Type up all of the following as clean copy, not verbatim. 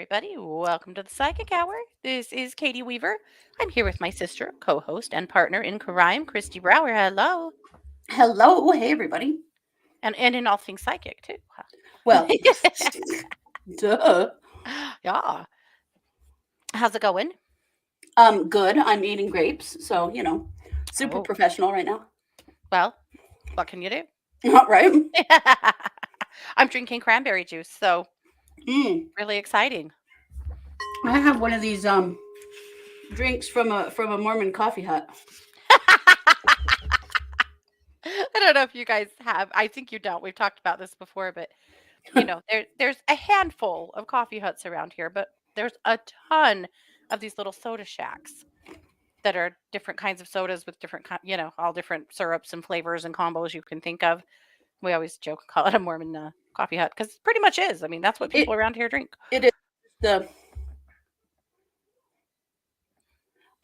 everybody. Welcome to the Psychic Hour. This is Katie Weaver. I'm here with my sister, co host, and partner in crime, Christy Brower. Hello. Hello, hey everybody. And in all things psychic, too. Well, duh. Yeah. How's it going? Good. I'm eating grapes, so super Oh, professional right now. well, what can you do? Not right. I'm drinking cranberry juice, so Mm. really exciting. I have one of these drinks from a Mormon coffee hut. I don't know if you guys have. I think you don't. We've talked about this before, but there's a handful of coffee huts around here, but there's a ton of these little soda shacks that are different kinds of sodas with different all different syrups and flavors and combos you can think of. We always joke and call it a Mormon coffee hut because it pretty much is. I mean, that's what people It around here drink. it is the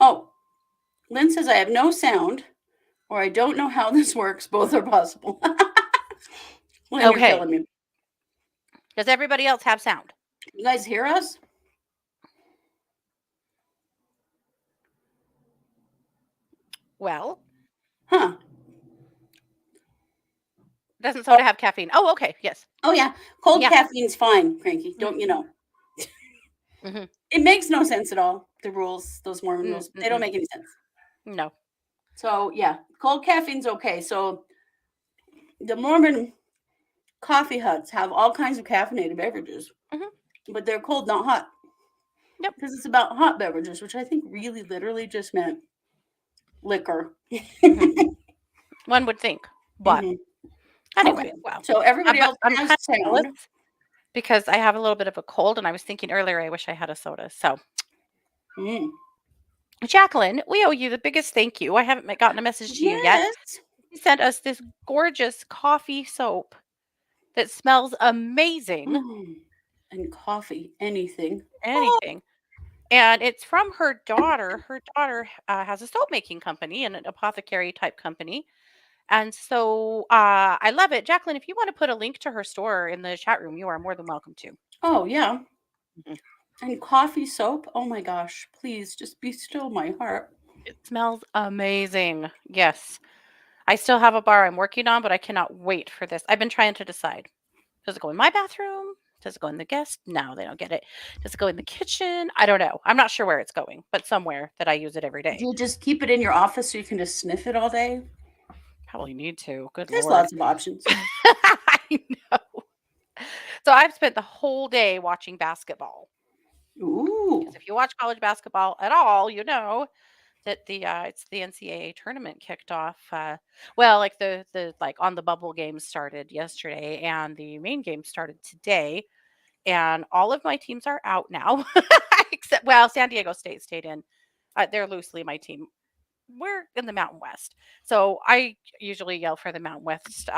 oh. Lynn says I have no sound, or I don't know how this works. Both are possible. Lynn, you're Okay. killing me. Does everybody else have sound? You guys hear us? Well, Huh? doesn't Oh, soda have caffeine? Oh, okay. Yes. oh yeah. Cold Yeah. caffeine's fine, Cranky. Don't you Mm-hmm. know? Mm-hmm. It makes no sense at all. The rules, those Mormon rules, they don't Mm-mm. make any sense. No. So yeah, cold caffeine's okay. So the Mormon coffee huts have all kinds of caffeinated beverages, Mm-hmm. but they're cold, not hot, Yep. because it's about hot beverages, which I think really literally just meant liquor. Mm-hmm. One would think, but Hmm. anyway, Okay, well, so everybody but else I'm has kind of jealous sound. because I have a little bit of a cold, and I was thinking earlier I wish I had a soda. So, Mm. Jacqueline, we owe you the biggest thank you. I haven't gotten a message to you yet. Yes. You sent us this gorgeous coffee soap that smells amazing. Mm. And coffee, anything. Oh. Anything. And it's from her daughter. Her daughter has a soap making company and an apothecary type company. And so I love it. Jacqueline, if you want to put a link to her store in the chat room, you are more than welcome to. Oh yeah. Mhm. And coffee soap. Oh my gosh! Please just be still my heart. It smells amazing. Yes. I still have a bar I'm working on, but I cannot wait for this. I've been trying to decide. Does it go in my bathroom? Does it go in the guest? No, they don't get it. Does it go in the kitchen? I don't know. I'm not sure where it's going, but somewhere that I use it every Do day. you just keep it in your office so you can just sniff it all day? Probably need to. Good There's Lord. lots of options. I know. So I've spent the whole day watching basketball. Because Ooh. if you watch college basketball at all, you know that it's the NCAA tournament kicked off. Well, like the like on the bubble games started yesterday, and the main game started today. And all of my teams are out now, except San Diego State stayed in. They're loosely my team. We're in the Mountain West, so I usually yell for the Mountain West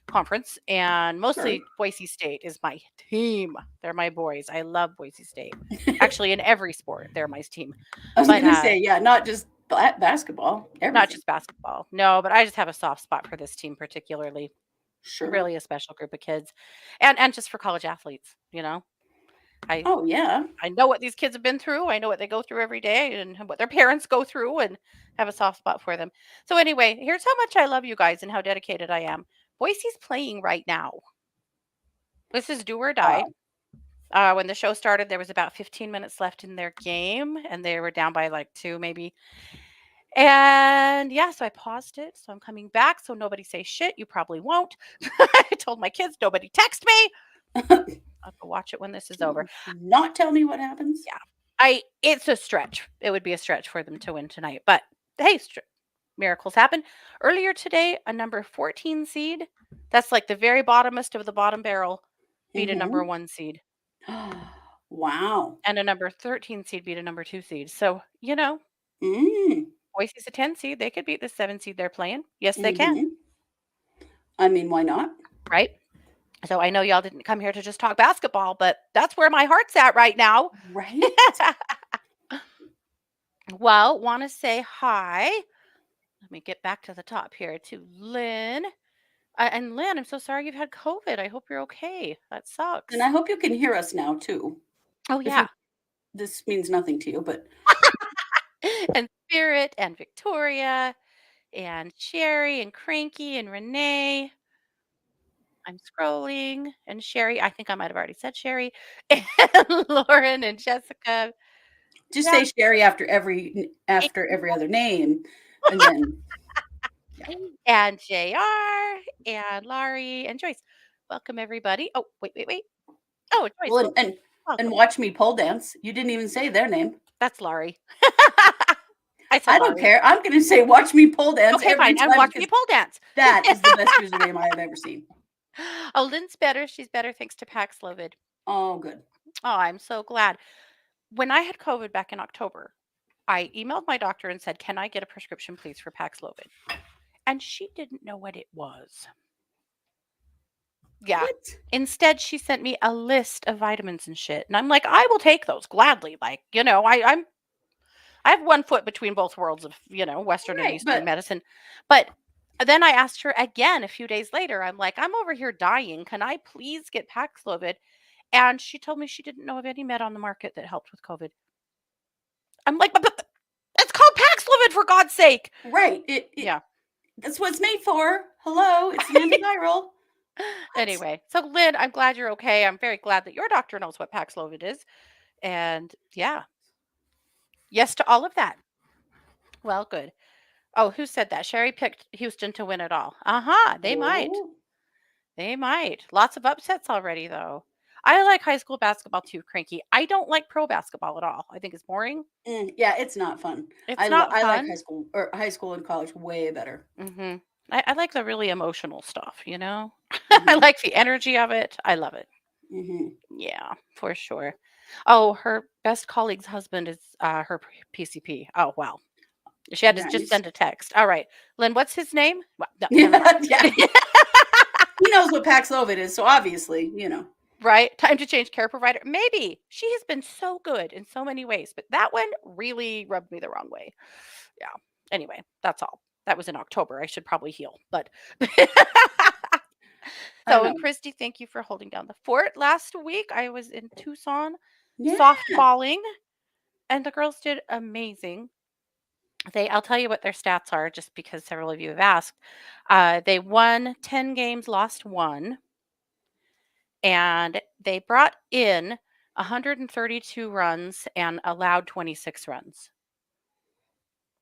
conference, and Sure. mostly Boise State is my team. They're my boys. I love Boise State. Actually, in every sport, they're my team. I was But gonna say, yeah, not just basketball, not everything. just basketball. No, but I just have a soft spot for this team particularly. Sure. Really a special group of kids, and just for college athletes. I Oh yeah. I know what these kids have been through. I know what they go through every day and what their parents go through and have a soft spot for them. So anyway, here's how much I love you guys and how dedicated I am. Boise's playing right now. This is do or die. Wow. When the show started, there was about 15 minutes left in their game, and they were down by like two, maybe. And yeah, so I paused it. So I'm coming back. So nobody say shit. You probably won't. I told my kids, nobody text me. I'll go watch it when this is over. Not tell me what happens. Yeah. It's a stretch. It would be a stretch for them to win tonight. But hey, miracles happen. Earlier today, a number 14 seed, that's like the very bottomest of the bottom barrel, beat a number Mm-hmm. 1 seed. Wow. And a number 13 seed beat a number 2 seed. So, Mm. Boise's a 10 seed. They could beat the 7 seed they're playing. Yes, they can. Mm-hmm. I mean, why not? Right? So I know y'all didn't come here to just talk basketball, but that's where my heart's at right now. Right? Well, want to say hi. Let me get back to the top here to Lynn. And Lynn, I'm so sorry you've had COVID. I hope you're okay. That And I sucks. hope you can hear us now too. Oh, If you yeah. this means nothing to you, but And Spirit and Victoria and Sherry and Cranky and Renee. I'm scrolling, and Sherry, I think I might have already said Sherry, and Lauren and Jessica. just Yeah, say Sherry after every other name, and then yeah. and JR and Laurie and Joyce. Welcome, everybody. Oh, wait, wait, wait. Oh, Joyce, Well, and welcome. and Welcome. watch me pole dance. You didn't even say their name. That's Laurie. I said I don't Laurie. care. I'm gonna say watch me pole dance Okay, every fine. And time watch me because pole dance. that is the best username I have ever seen. Oh, Lynn's better. She's better thanks to Paxlovid. Oh, good. Oh, I'm so glad. When I had COVID back in October, I emailed my doctor and said, "Can I get a prescription, please, for Paxlovid?" And she didn't know what it was. Yeah. What? Instead, she sent me a list of vitamins and shit. And I'm like, I will take those gladly. Like, I have one foot between both worlds of, Western and Right, Eastern but medicine. But then I asked her again a few days later. I'm like, I'm over here dying. Can I please get Paxlovid? And she told me she didn't know of any med on the market that helped with COVID. I'm like, but it's called Paxlovid for God's sake. right, it Yeah. that's what it's made for. Hello, it's an antiviral. What? Anyway, so Lynn, I'm glad you're okay. I'm very glad that your doctor knows what Paxlovid is. And yeah, yes to all of that. Well, good. Oh, who said that? Sherry picked Houston to win it all. Uh-huh. They might. Oh, They might. Lots of upsets already, though. I like high school basketball too, Cranky. I don't like pro basketball at all. I think it's boring. yeah, it's not fun. It's not I like fun. high school and college way better. Hmm. I like the really emotional stuff, you know? I Hmm. like the energy of it. I love it. Hmm. Yeah, for sure. Oh, her best colleague's husband is her PCP. Oh, wow. She had to just Nice. send a text. All right. Lynn, what's his name? Well, no, never mind. Yeah, yeah. He knows what Paxlovid is, so obviously, Right? Time to change care provider. Maybe. She has been so good in so many ways, but that one really rubbed me the wrong way. Yeah. Anyway, that's all. That was in October. I should probably heal. But I so, and know. Christy, thank you for holding down the fort. Last week, I was in Tucson Yeah. softballing, and the girls did amazing. I'll tell you what their stats are just because several of you have asked. They won 10 games, lost one, and they brought in 132 runs and allowed 26 runs.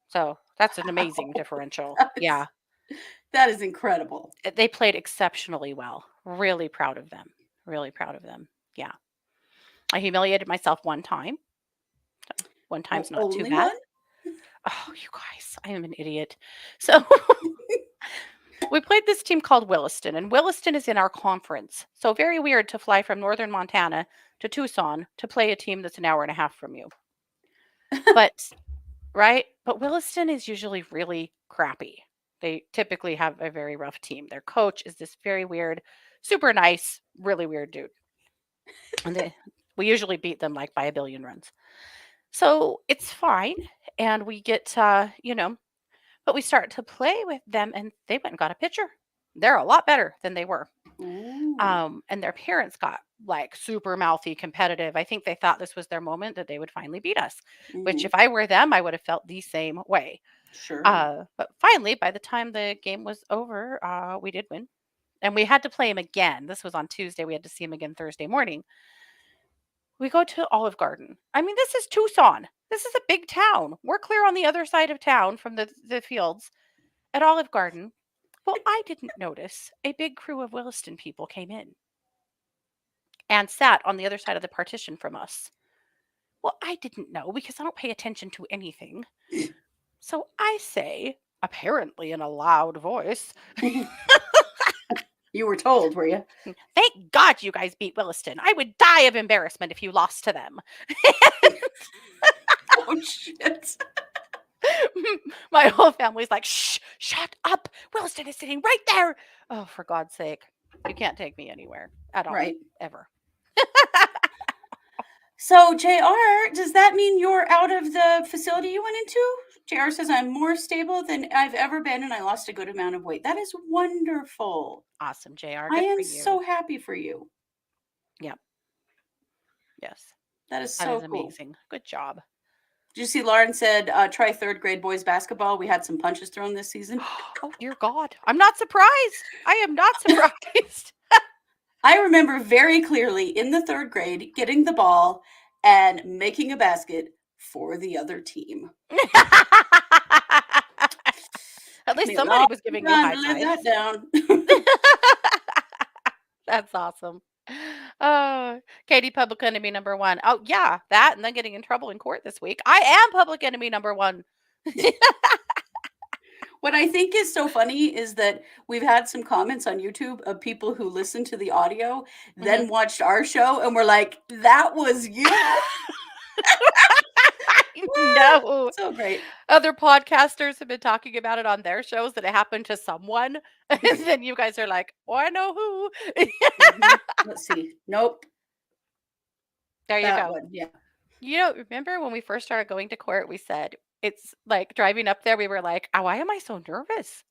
So that's an amazing Wow. differential. That Yeah. is that is incredible. They played exceptionally well. Really proud of them. Really proud of them. Yeah. I humiliated myself one time. One time's not too Only bad. one? Oh, you guys, I am an idiot. So we played this team called Williston, and Williston is in our conference. So very weird to fly from northern Montana to Tucson to play a team that's an hour and a half from you. But right? But Williston is usually really crappy. They typically have a very rough team. Their coach is this very weird, super nice, really weird dude. And we usually beat them like by a billion runs. So it's fine. And we get, but we start to play with them and they went and got a pitcher. They're a lot better than they were. Ooh. And their parents got like super mouthy competitive. I think they thought this was their moment that they would finally beat us, which Mhm. if I were them, I would have felt the same way. Sure. But finally, by the time the game was over, we did win. And we had to play him again. This was on Tuesday. We had to see him again Thursday morning. We go to Olive Garden. I mean, this is Tucson. This is a big town. We're clear on the other side of town from the fields at Olive Garden. Well, I didn't notice a big crew of Williston people came in and sat on the other side of the partition from us. Well, I didn't know because I don't pay attention to anything. So I say, apparently in a loud voice, You were told, were you? "Thank God you guys beat Williston. I would die of embarrassment if you lost to them." Oh, shit. My whole family's like, "Shh, shut up. Williston is sitting right there." Oh, for God's sake. You can't take me anywhere at all, Right. ever. So, JR, does that mean you're out of the facility you went into? JR says, I'm more stable than I've ever been and I lost a good amount of weight. That is wonderful. Awesome, JR. I Good for am you. so happy for you. Yep. Yes. That is That so is cool. amazing. Good job. Did you see Lauren said, try third grade boys basketball? We had some punches thrown this season. Oh, dear God. I'm not surprised. I am not surprised. I remember very clearly in the third grade getting the ball and making a basket for the other team. At Took least me a long somebody was giving you time high to live that fives. down. That's awesome. Oh, Katie, public enemy number one. Oh, yeah, that and then getting in trouble in court this week. I am public enemy number one. What I think is so funny is that we've had some comments on YouTube of people who listened to the audio, then Mhm. watched our show and were like, that was you. I know. So great. Other podcasters have been talking about it on their shows that it happened to someone. And then you guys are like, oh, I know who. Let's see. Nope. There you That go. one. Yeah. Remember when we first started going to court, we said it's like driving up there, we were like, oh, why am I so nervous?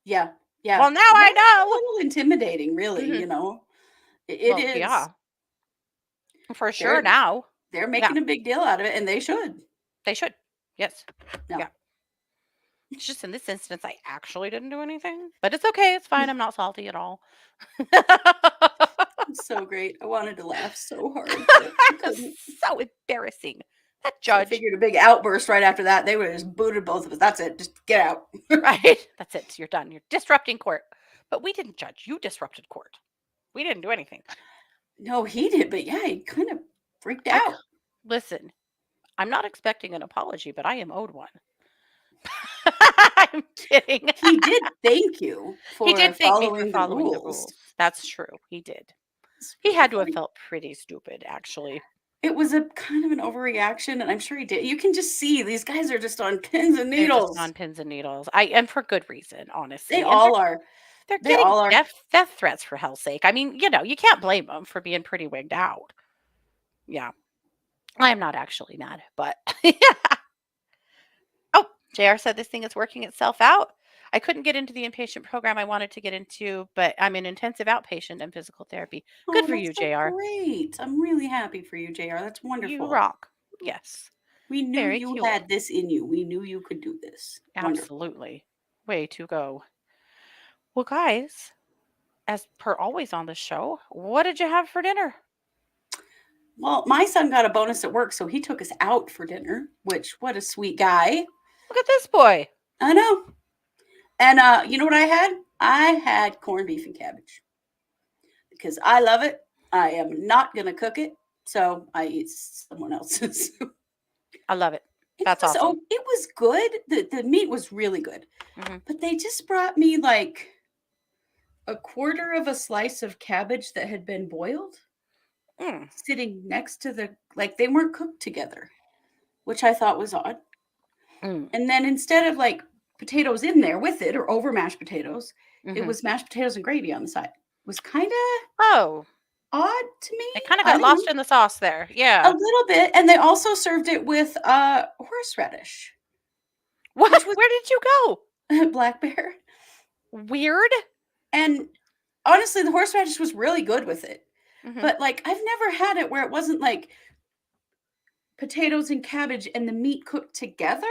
Yeah. Yeah. Well, now Yeah, I it's a know. little intimidating, really, Mhm. you know. It Well, is. yeah, for They're sure now. they're Yeah, making a big deal out of it, and they should. they should. Yes. No. Yeah. It's just in this instance, I actually didn't do anything, but it's okay. It's fine. I'm not salty at all. It's so great. I wanted to laugh so hard, but I couldn't. So embarrassing. That So I judge, figured a big outburst right after that. They would have just booted both of us. That's it. Just get out. right? That's it. You're done. You're disrupting court. But we didn't judge. You disrupted court. We didn't do anything. No, he did, but yeah, he kind of freaked I out. listen. I'm not expecting an apology, but I am owed one. I'm kidding. He did thank you He for did thank me for following the following the rules. rules. That's true. He did. It's He really had to have funny. felt pretty stupid, actually. It was a kind of an overreaction, and I'm sure he did. You can just see these guys are just on pins and They're just needles. on pins and needles. And for good reason, honestly. They And all are. they're They getting all are. death threats for hell's sake. I mean, you can't blame them for being pretty wigged out. Yeah. I am not actually mad, but oh, JR said this thing is working itself out. I couldn't get into the inpatient program I wanted to get into, but I'm in intensive outpatient and physical therapy. Good Oh, for that's you, so JR. great. I'm really happy for you, JR. That's You wonderful. rock. Yes. We knew Very you cool. had this in you. We knew you could do this. Wonderful. Absolutely. Way to go. Well, guys, as per always on the show, what did you have for dinner? Well, my son got a bonus at work, so he took us out for dinner, which what a sweet guy. Look at this boy. I know. And you know what I had? I had corned beef and cabbage. Because I love it. I am not gonna cook it, so I eat someone else's. I love it. It That's was awesome. it was good. The meat was really good. Mhm. But they just brought me like a quarter of a slice of cabbage that had been boiled Mm. sitting next to the like they weren't cooked together, which I thought was odd. Mm. And then instead of like potatoes in there with it or over mashed potatoes, it Mhm. was mashed potatoes and gravy on the side. It was kind of Oh, odd to me. it kind of I got don't lost know. in the sauce there. A Yeah. little bit, and they also served it with horseradish, What? which was Where did you go? black bear. Weird. And honestly, the horseradish was really good with it. Mhm. But like I've never had it where it wasn't like potatoes and cabbage and the meat cooked together,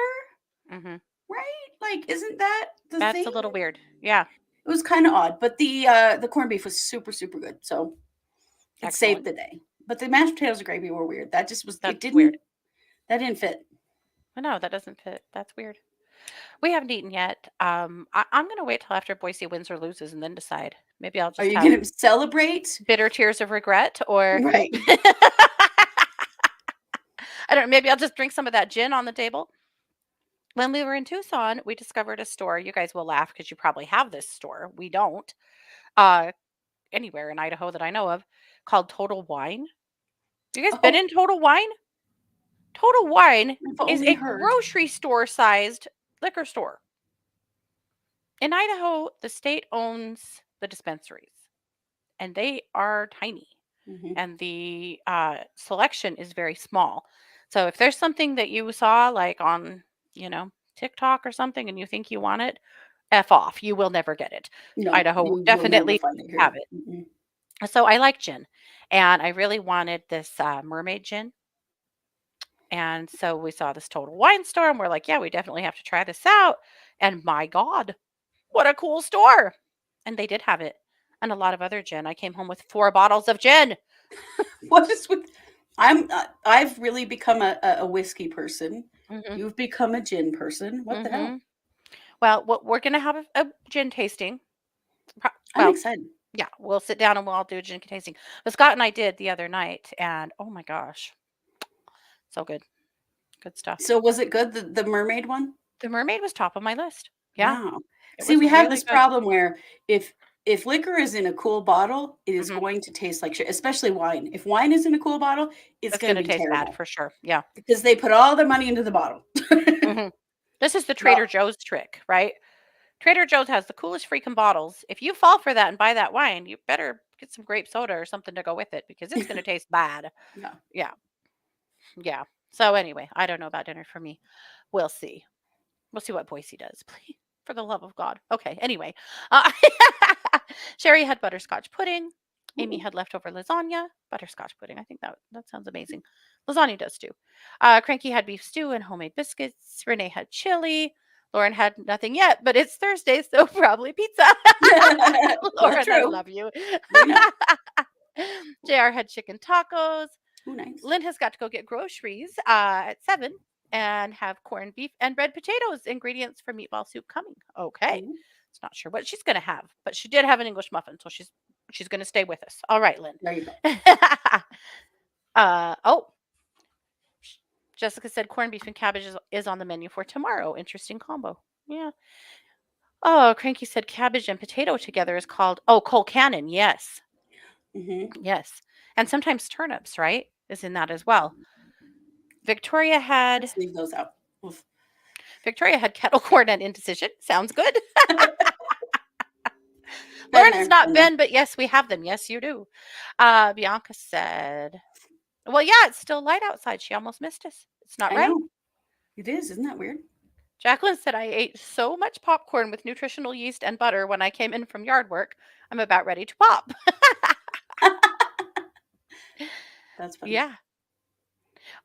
Mhm. right? Like isn't that the That's thing? a little weird. Yeah. It was kind of odd, but the corned beef was super super good. So it saved Excellent. the day. But the mashed potatoes and gravy were weird. That just was it That's weird. didn't fit. No, that doesn't fit. That's weird. We haven't eaten yet. I'm gonna wait till after Boise wins or loses and then decide. Maybe I'll Are just you have going to celebrate? bitter tears of regret, or Right. I don't know. Maybe I'll just drink some of that gin on the table. When we were in Tucson, we discovered a store. You guys will laugh because you probably have this store. We don't. Uh, Anywhere in Idaho that I know of, called Total Wine. You guys been Oh, in Total Wine? Total Wine I've is only a heard. grocery store sized liquor store. In Idaho, the state owns the dispensaries, and they are tiny, Mhm. and the selection is very small. So if there's something that you saw like on, TikTok or something, and you think you want it, F off. You will never get it. No, Idaho will you'll never definitely find it have here. it. Mm-mm. So I like gin, and I really wanted this mermaid gin. And so we saw this Total Wine store and we're like, yeah, we definitely have to try this out. And my God, what a cool store. And they did have it. And a lot of other gin. I came home with 4 bottles of gin. What is with? I've really become a whiskey person. Mhm. You've become a gin person. What the hell? Mhm. Well, we're gonna have a gin tasting. I'm Well, excited. yeah, we'll sit down and we'll all do a gin tasting. But Scott and I did the other night, and oh my gosh, so good, good stuff. So was it good? The mermaid one? The Mermaid was top of my list. Yeah, Wow. it See, was we have really this good. problem where if liquor is in a cool bottle, it is Hmm. going to taste like shit, especially wine. If wine is in a cool bottle, it's It's going to gonna be taste bad terrible for sure. Yeah. because they put all their money into the bottle. Hmm. This is the Well, Trader Joe's trick, right? Trader Joe's has the coolest freaking bottles. If you fall for that and buy that wine, you better get some grape soda or something to go with it because it's gonna taste bad. yeah. Yeah, yeah. So anyway, I don't know about dinner for me. We'll see. We'll see what Boise does. Please, for the love of God. Okay. Anyway, uh, Sherry had butterscotch pudding. Amy Ooh, had leftover lasagna, butterscotch pudding. I think that sounds amazing. Lasagna does too. Cranky had beef stew and homemade biscuits. Renee had chili. Lauren had nothing yet, but it's Thursday, so probably pizza. well, Lauren, I true. love you. We know. JR had chicken tacos. Ooh, nice. Lynn has got to go get groceries at 7 and have corned beef and red potatoes, ingredients for meatball soup coming. Okay. Ooh. It's not sure what she's going to have, but she did have an English muffin, so she's going to stay with us. All right, Lynn. There you go. Oh, Jessica said corned beef and cabbage is on the menu for tomorrow. Interesting combo. Yeah. Oh, Cranky said cabbage and potato together is called, oh, colcannon. Yes. Hmm. Yes. And sometimes turnips, right? Is in that as well. Victoria had Let's leave those out. Oof. Victoria had kettle corn and indecision. Sounds good. Been Lauren has there, not been there. been, but yes, we have them. Yes, you do. Bianca said, well, yeah, it's still light outside. She almost missed us. It's not I right. know. It is. Isn't that weird? Jacqueline said, I ate so much popcorn with nutritional yeast and butter when I came in from yard work. I'm about ready to pop. That's funny. Yeah.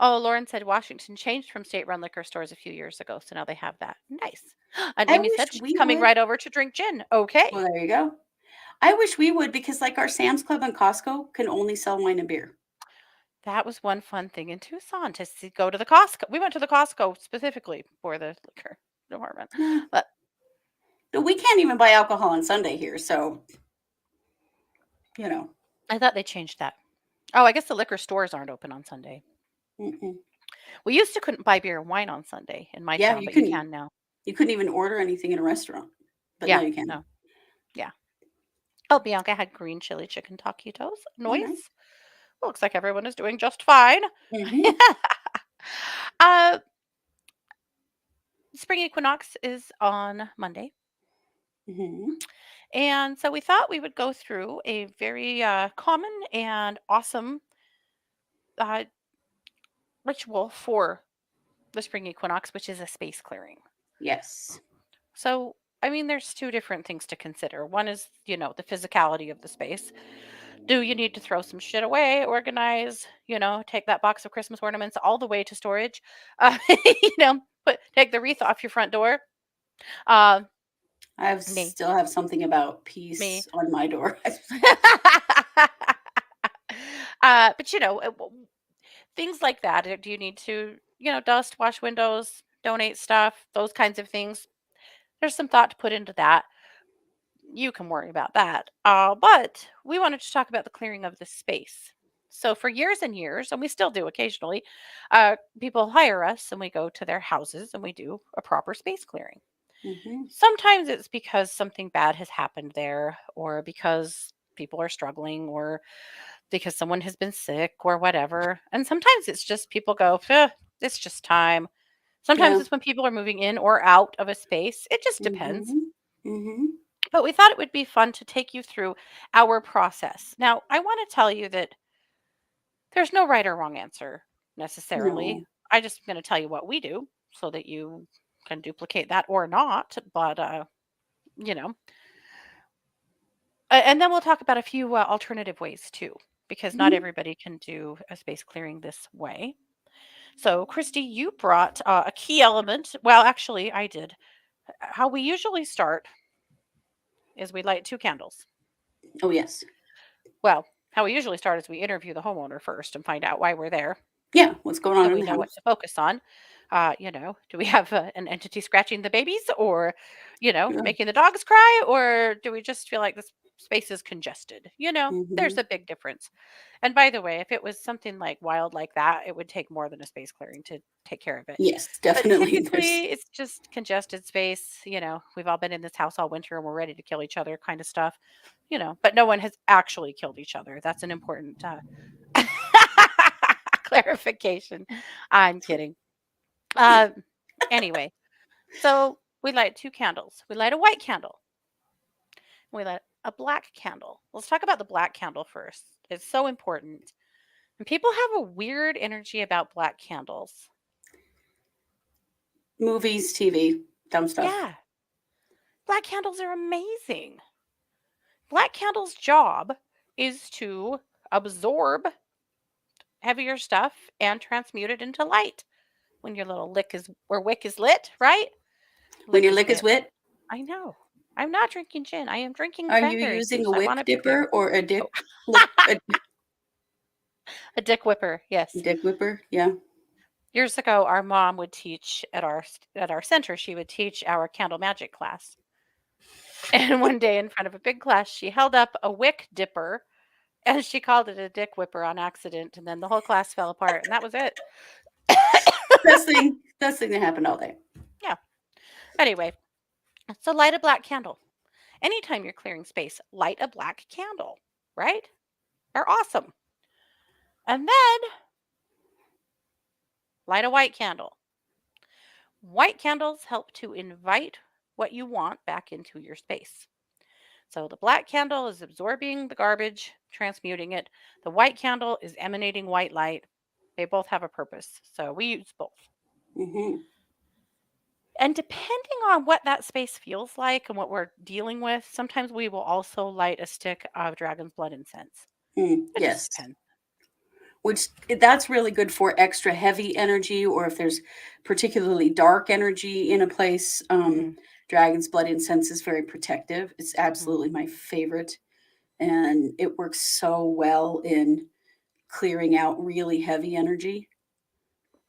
Oh, Lauren said Washington changed from state run liquor stores a few years ago. So now they have that. Nice. And I Amy wish said she's we coming would. right over to drink gin. Okay. Well, there you go. I wish we would because, like, our Sam's Club and Costco can only sell wine and beer. That was one fun thing in Tucson to go to the Costco. We went to the Costco specifically for the liquor department. Yeah. But But we can't even buy alcohol on Sunday here, so you know. I thought they changed that. Oh, I guess the liquor stores aren't open on Sunday. Mm-mm. We used to couldn't buy beer and wine on Sunday in my Yeah, town, but you can now. you couldn't even order anything in a restaurant, but now Yeah, you can. no, yeah. Oh, Bianca had green chili chicken taquitos. Oh, nice. Nice. Looks like everyone is doing just fine. Hmm. uh, Spring equinox is on Monday. Hmm. And so we thought we would go through a very common and awesome uh, ritual for the spring equinox, which is a space clearing. Yes. So, I mean, there's two different things to consider. One is, the physicality of the space. Do you need to throw some shit away, organize, take that box of Christmas ornaments all the way to storage? Take the wreath off your front door. Uh, me, Still have something about me. peace on my door. But things like that. Do you need to, dust, wash windows, donate stuff, those kinds of things? There's some thought to put into that. You can worry about that. But we wanted to talk about the clearing of the space. So for years and years, and we still do occasionally, people hire us and we go to their houses and we do a proper space clearing. Hmm. Sometimes it's because something bad has happened there, or because people are struggling, or because someone has been sick, or whatever. And sometimes it's just people go, it's just time. Sometimes Yeah. it's when people are moving in or out of a space. It just depends. Hmm. Hmm. But we thought it would be fun to take you through our process. Now, I want to tell you that there's no right or wrong answer necessarily. No. I just going to tell you what we do so that you can duplicate that or not. But, you know, and then we'll talk about a few alternative ways too, because not Hmm. everybody can do a space clearing this way. So, Christy, you brought a key element. Well, actually, I did. How we usually start is we light two candles. Oh, yes. Well, how we usually start is we interview the homeowner first and find out why we're there, Yeah. What's going on so in we the know what house? to focus on. Do we have an entity scratching the babies, or Yeah. making the dogs cry, or do we just feel like this space is congested? There's Hmm. a big difference. And by the way, if it was something like wild like that, it would take more than a space clearing to take care of it. Yes, But definitely. There's. typically, it's just congested space. We've all been in this house all winter and we're ready to kill each other, kind of stuff. But no one has actually killed each other. That's an important clarification. I'm kidding. Um, anyway, so we light two candles. We light a white candle. We light a black candle. Let's talk about the black candle first. It's so important. And people have a weird energy about black candles. Movies, TV, dumb stuff. Yeah, black candles are amazing. Black candle's job is to absorb heavier stuff and transmute it into light. When your little wick is lit, right? When Lick your is lick is lit. wet, I know. I'm not drinking gin. I am drinking are you cranberry using juice. a I want wick to be clear. dipper or a dick Oh, lick, a a dick whipper. Yes. dick whipper? Yeah. Years ago, our mom would teach at our center. She would teach our candle magic class. And one day, in front of a big class, she held up a wick dipper, and she called it a dick whipper on accident. And then the whole class fell apart, and that was it. Best thing that happened all day. Yeah. Anyway, so light a black candle. Anytime you're clearing space, light a black candle, right? They're awesome. And then light a white candle. White candles help to invite what you want back into your space. So the black candle is absorbing the garbage, transmuting it. The white candle is emanating white light. They both have a purpose. So we use both. Hmm. And depending on what that space feels like and what we're dealing with, sometimes we will also light a stick of dragon's blood incense. It just Yes. depends. Which that's really good for extra heavy energy, or if there's particularly dark energy in a place. Mhm, Dragon's blood incense is very protective. It's mhm, absolutely my favorite, and it works so well in clearing out really heavy energy.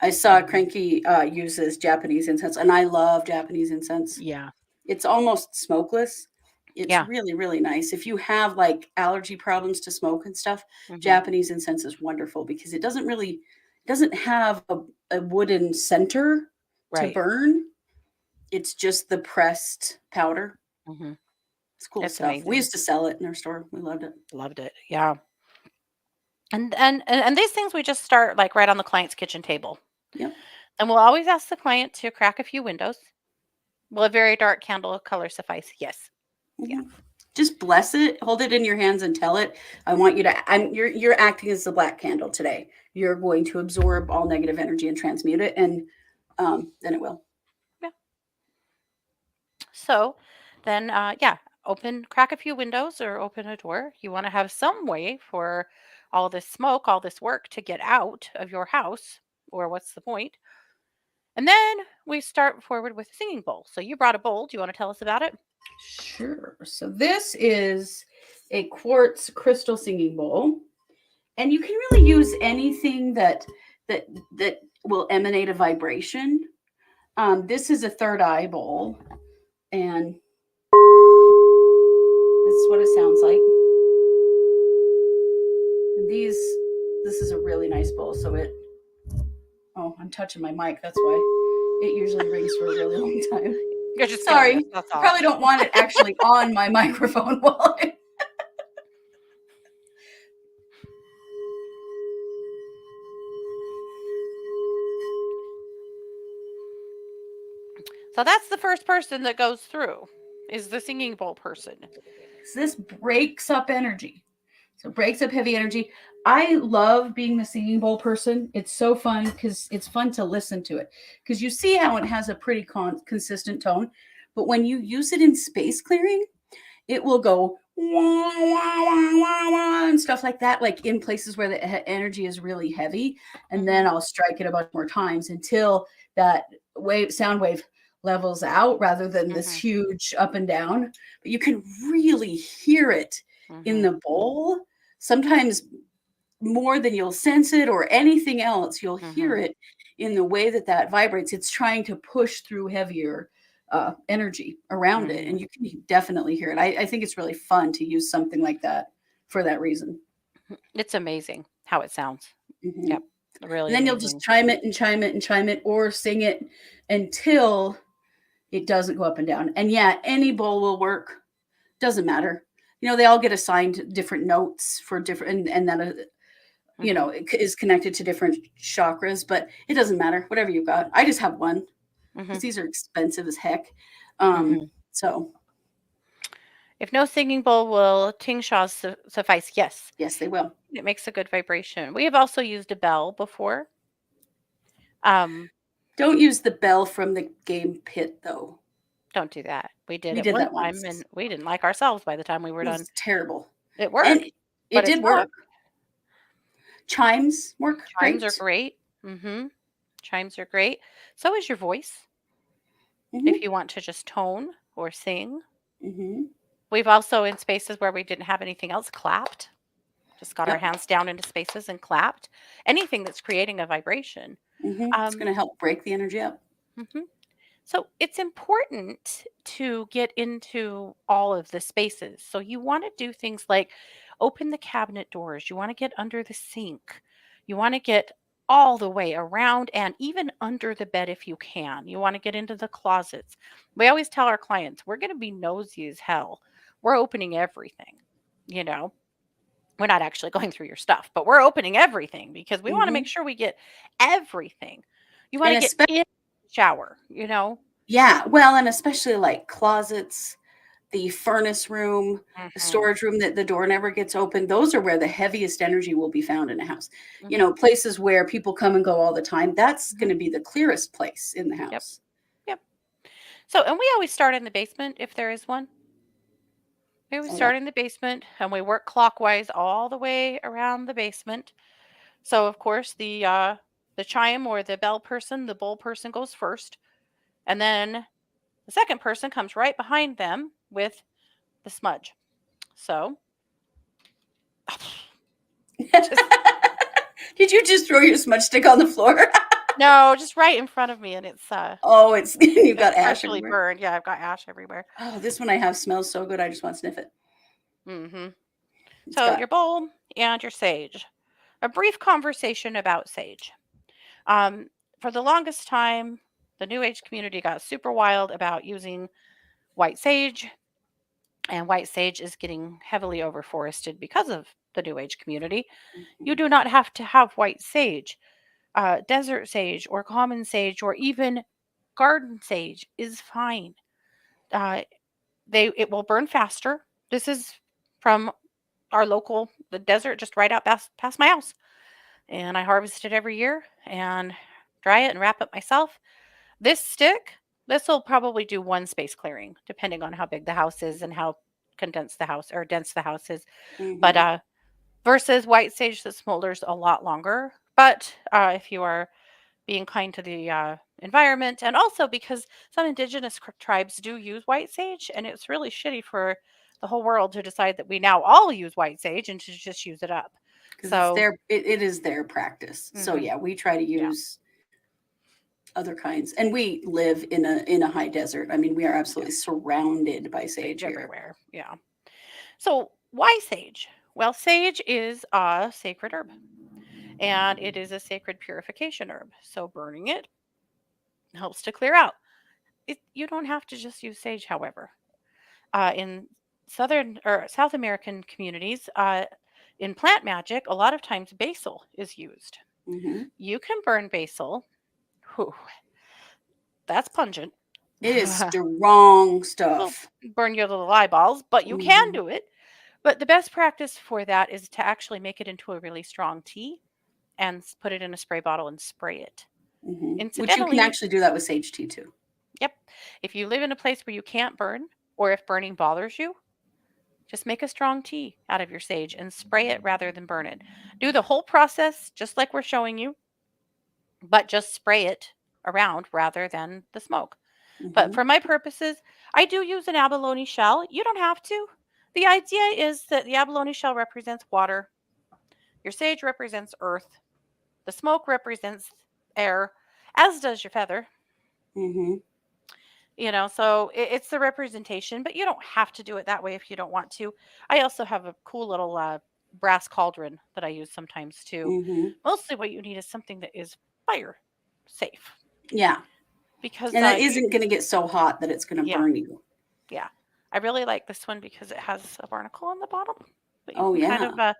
I saw mhm. Cranky uses Japanese incense, and I love Japanese incense. Yeah. It's almost smokeless. It's Yeah. really, really nice. If you have like allergy problems to smoke and stuff, Mhm. Japanese incense is wonderful because it doesn't have a wooden center to Right. burn. It's just the pressed powder. Mhm. It's cool It's stuff. We amazing. used to sell it in our store. We loved it. Loved it. Yeah. And these things we just start like right on the client's kitchen table. Yep. And we'll always ask the client to crack a few windows. Will a very dark candle color suffice? Yes. Yeah. Mhm. Just bless it, hold it in your hands and tell it, I want you to you're acting as the black candle today. You're going to absorb all negative energy and transmute it, and then it will. Yeah. So then crack a few windows or open a door. You want to have some way for all this smoke, all this work to get out of your house, or what's the point? And then we start forward with a singing bowl. So you brought a bowl. Do you want to tell us about it? Sure. So this is a quartz crystal singing bowl, and you can really use anything that will emanate a vibration. This is a third eye bowl, and this is what it sounds like. And this is a really nice bowl. So oh, I'm touching my mic. That's why it usually rings for a really long time. You're just Sorry, curious. That's you all. probably don't want it actually on my microphone while I. So that's the first person that goes through is the singing bowl person. So this breaks up energy. So it breaks up heavy energy. I love being the singing bowl person. It's so fun because it's fun to listen to it. Because you see how it has a pretty consistent tone. But when you use it in space clearing, it will go and stuff like that, like in places where the energy is really heavy. And then Mhm. I'll strike it a bunch more times until that sound wave levels out rather than this Mhm. huge up and down. But you can really hear it in Mhm. the bowl. Sometimes more than you'll sense it or anything else, you'll hear Mhm. it in the way that that vibrates. It's trying to push through heavier energy around it, Mhm. and you can definitely hear it. I think it's really fun to use something like that for that reason. It's amazing how it sounds. Hmm. Yep. Really And then you'll just amazing. chime it and chime it and chime it, or sing it until it doesn't go up and down. And yeah, any bowl will work. Doesn't matter. They all get assigned different notes for different, and that Mhm. it is connected to different chakras, but it doesn't matter. Whatever you've got. I just have one because Mhm. these are expensive as heck. Um, Mhm. so If no singing bowl will tingshaws suffice? Yes. yes, they will. It makes a good vibration. We have also used a bell before. Um, Don't use the bell from the game pit though. don't do that. We did We it did one that time once. and we didn't like ourselves by the time we were It done. was terrible. It And worked, it but it did work. sucked. Chimes work Chimes are great. great. Mhm. Chimes are great. So is your voice if Hmm. you want to just tone or sing. Hmm. We've also, in spaces where we didn't have anything else, clapped. Just got our Yep. hands down into spaces and clapped. Anything that's creating a vibration. It's going to help break the energy up. Mhm. So it's important to get into all of the spaces. So you want to do things like open the cabinet doors. You want to get under the sink. You want to get all the way around and even under the bed if you can. You want to get into the closets. We always tell our clients, we're going to be nosy as hell. We're opening everything. You know, we're not actually going through your stuff, but we're opening everything because we want to make Hmm. sure we get everything. You want And to get especially, in the shower. yeah, well, and especially like closets, the furnace room, the Mhm, storage room that the door never gets open. Those are where the heaviest energy will be found in a house. mhm, Places where people come and go all the time, that's going mhm. to be the clearest place in the Yep, house. yep. So, and we always start in the basement if there is one. We always Oh, yeah. start in the basement and we work clockwise all the way around the basement. So, of course, the chime or the bell person, the bowl person goes first, and then the second person comes right behind them with the smudge. So, just Did you just throw your smudge stick on the floor? no, just right in front of me, and Oh, it's you've it's got ash partially everywhere. burned. Yeah, I've got ash everywhere. Oh, this one I have smells so good. I just want to sniff it. Hmm. It's So got your bowl and your sage. A brief conversation about sage. Um, for the longest time, the New Age community got super wild about using white sage, and white sage is getting heavily overforested because of the New Age community. You Mhm. do not have to have white sage. Desert sage or common sage or even garden sage is fine. Uh, it will burn faster. This is from our local the desert just right out past my house, and I harvest it every year and dry it and wrap it myself. This stick, this will probably do one space clearing, depending on how big the house is and how condensed the house or dense the house is. But Mhm. versus white sage that smolders a lot longer. But if you are being kind to the environment, and also because some indigenous tribes do use white sage, and it's really shitty for the whole world to decide that we now all use white sage and to just use it up. Because So, it is their practice. So mhm, yeah, we try to yeah, use other kinds, and we live in a high desert. I mean, we are yeah, absolutely surrounded by sage sage here. everywhere. Yeah. So, why sage? Well, sage is a sacred herb and it is a sacred purification herb. So, burning it helps to clear out. You don't have to just use sage, however. In Southern or South American communities, in plant magic, a lot of times basil is used. Hmm. You can burn basil. Whew, that's pungent. It is strong Will stuff. burn your little eyeballs, but you can Hmm. do it. But the best practice for that is to actually make it into a really strong tea and put it in a spray bottle and spray it. Hmm. Which you can Incidentally, actually do that with sage tea too. yep, if you live in a place where you can't burn or if burning bothers you, Just make a strong tea out of your sage and spray it rather than burn it. Do the whole process just like we're showing you, but just spray it around rather than the smoke. But Hmm. for my purposes, I do use an abalone shell. You don't have to. The idea is that the abalone shell represents water, your sage represents earth, the smoke represents air, as does your feather. Hmm. So it's the representation, but you don't have to do it that way if you don't want to. I also have a cool little brass cauldron that I use sometimes too. Hmm. Mostly what you need is something that is fire safe Yeah. because And it isn't going to get so hot that it's going to yeah, burn you. yeah. I really like this one because it has a barnacle on the bottom, but you Oh, can kind of yeah.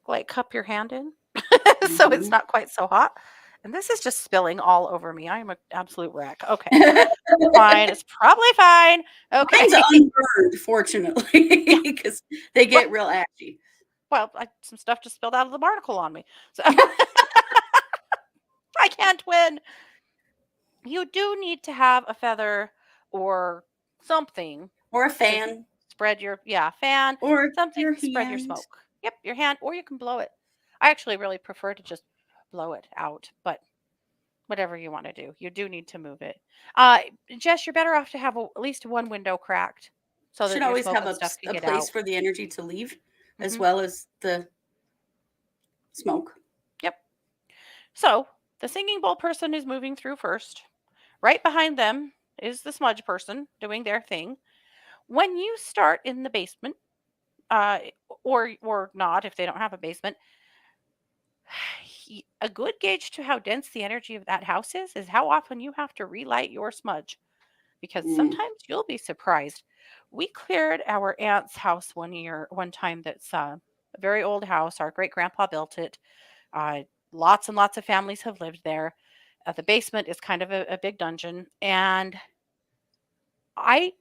like cup your hand in so it's Hmm. not quite so hot. And this is just spilling all over me. I'm an absolute wreck. Okay, fine. It's probably fine. Okay. Mine's unburned, fortunately, Yeah. because they Well, get real ashy. some stuff just spilled out of the barnacle on me. So I can't win. You do need to have a feather or something Or a to fan, spread your fan, or something your to spread your hand. smoke. Yep, your hand, or you can blow it. I actually really prefer to just blow it out, but whatever you want to do, you do need to move it. Uh, Jess, you're better off to have at least one window cracked so Should that your always smoke have and stuff can a get place out. for the energy to leave, as Hmm. well as the smoke. Yep. So the singing bowl person is moving through first. Right behind them is the smudge person doing their thing. When you start in the basement, uh, or not if they don't have a basement, a good gauge to how dense the energy of that house is how often you have to relight your smudge because Mm. sometimes you'll be surprised. We cleared our aunt's house one time that's a very old house. Our great grandpa built it. Uh, Lots and lots of families have lived there. The basement is kind of a big dungeon, and I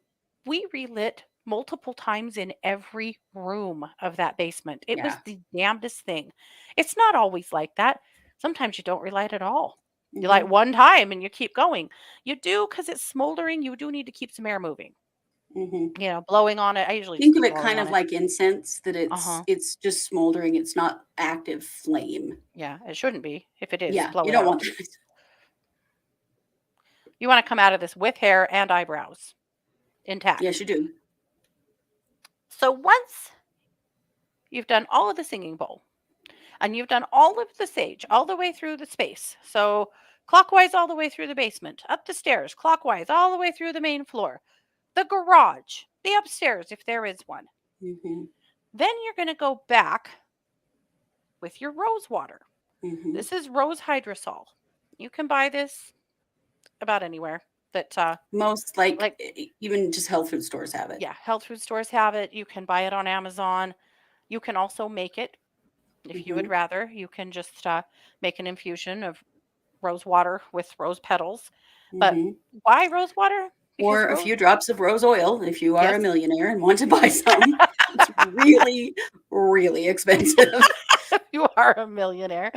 we relit multiple times in every room of that basement. It was Yeah. the damnedest thing. It's not always like that. Sometimes you don't relight at all. You light Hmm. one time and you keep going. You do because it's smoldering. You do need to keep some air moving. Hmm. Blowing on it. I usually just Think of keep it blowing kind on of it. like incense, that Uh huh. it's just smoldering. It's not active flame. Yeah, it shouldn't be. If it is, Yeah, blow you it don't want out. that. You want to come out of this with hair and eyebrows Yes, intact. you do. So once you've done all of the singing bowl, and you've done all of the sage all the way through the space. So clockwise all the way through the basement, up the stairs, clockwise all the way through the main floor, the garage, the upstairs if there is one. Hmm. Then you're going to go back with your rose water. Hmm. This is rose hydrosol. You can buy this about anywhere that Most, like, like even just health food stores have it. yeah, health food stores have it. You can buy it on Amazon. You can also make it if you would Hmm. rather. You can just make an infusion of rose water with rose petals. But Hmm. why rose water? Because Or a rose, few drops of rose oil if you are a yes, millionaire and want to buy some. It's really, really expensive. you are a millionaire.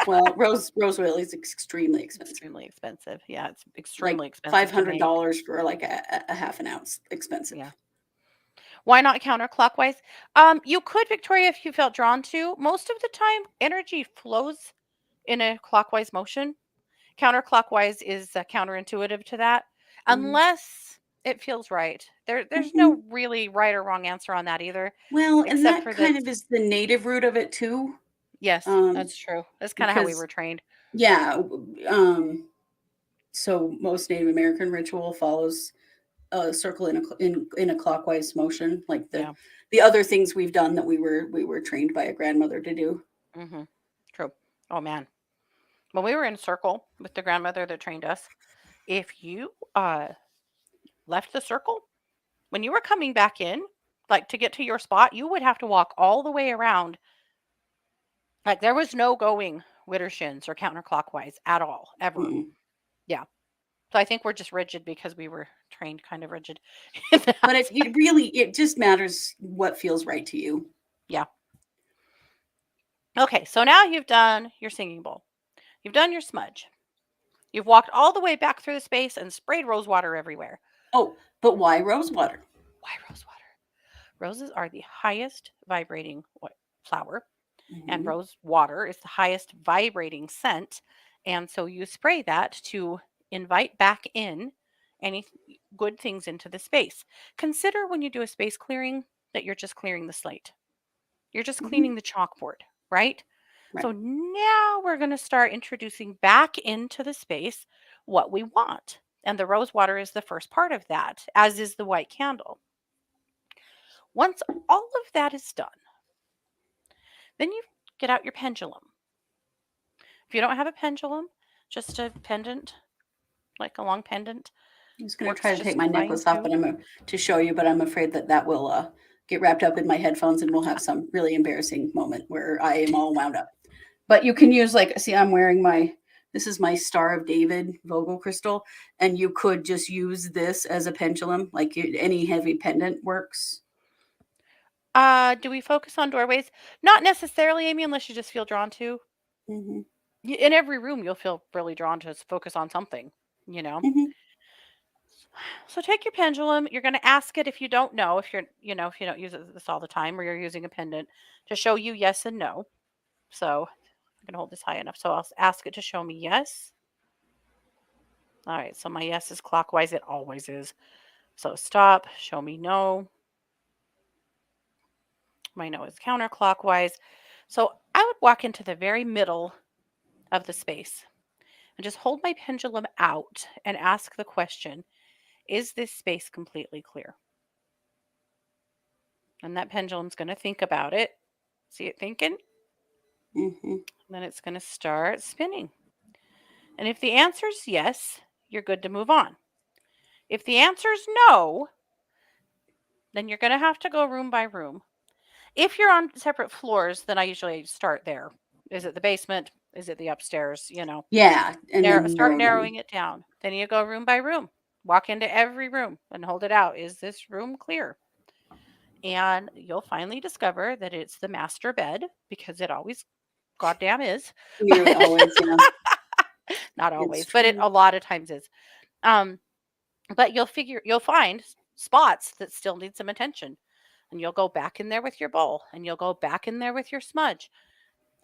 Well, rose oil is extremely expensive. Extremely expensive. Yeah, it's Like extremely expensive to make. $500 for like a half an ounce. Yeah. Expensive. Why not counterclockwise? You could, Victoria, if you felt drawn to. Most of the time, energy flows in a clockwise motion. Counterclockwise is counterintuitive to that, Mm-hmm. unless it feels right. There's Mm-hmm. no really right or wrong answer on that either, Well, and except that for that. kind of is the native root of it too. Yes, Um, that's true. That's kind of how we because were trained. yeah, so most Native American ritual follows a circle in a clockwise motion, like Yeah. the other things we've done that we were trained by a grandmother to do. Mhm. True. Oh, man. When we were in circle with the grandmother that trained us, if you, left the circle, when you were coming back in, like, to get to your spot, you would have to walk all the way around. Like, there was no going Widdershins or counterclockwise at all, ever. Mm. Yeah. So I think we're just rigid because we were trained kind of rigid in that But aspect. it just matters what feels right to you. Yeah. Okay, so now you've done your singing bowl. You've done your smudge. You've walked all the way back through the space and sprayed rose water everywhere. Oh, but why rose water? Why rose water? Roses are the highest vibrating flower, and Mhm. rose water is the highest vibrating scent. And so you spray that to invite back in any good things into the space. Consider when you do a space clearing that you're just clearing the slate, you're just Mhm. cleaning the chalkboard, right? So Right. now we're going to start introducing back into the space what we want. And the rose water is the first part of that, as is the white candle. Once all of that is done, then you get out your pendulum. If you don't have a pendulum, just a pendant, like a long pendant, I was going to works try to take just my fine necklace off, too. but to show you, but I'm afraid that that will get wrapped up in my headphones, and we'll have some really embarrassing moment where I am all wound up. But you can use like, see, I'm wearing this is my Star of David Vogel crystal, and you could just use this as a pendulum, like any heavy pendant works. Do we focus on doorways? Not necessarily, Amy, unless you just feel drawn to. Hmm. In every room, you'll feel really drawn to focus on something, you know? Hmm. So take your pendulum. You're going to ask it if you don't know, if you're, if you don't use this all the time or you're using a pendant to show you yes and no. So I'm going to hold this high enough. So I'll ask it to show me yes. All right. So my yes is clockwise. It always is. So stop, show me no. My no is counterclockwise. So I would walk into the very middle of the space and just hold my pendulum out and ask the question, is this space completely clear? And that pendulum's going to think about it. See it thinking? Hmm. Then it's going to start spinning. And if the answer is yes, you're good to move on. If the answer is no, then you're going to have to go room by room. If you're on separate floors, then I usually start there. Is it the basement? Is it the upstairs? Yeah, and then Start narrow down. narrowing it down. Then you go room by room. Walk into every room and hold it out. Is this room clear? And you'll finally discover that it's the master bed because it always goddamn is. Nearly But always, yeah, not it's always, but it true. a lot of times is. Um, but you'll find spots that still need some attention. And you'll go back in there with your bowl and you'll go back in there with your smudge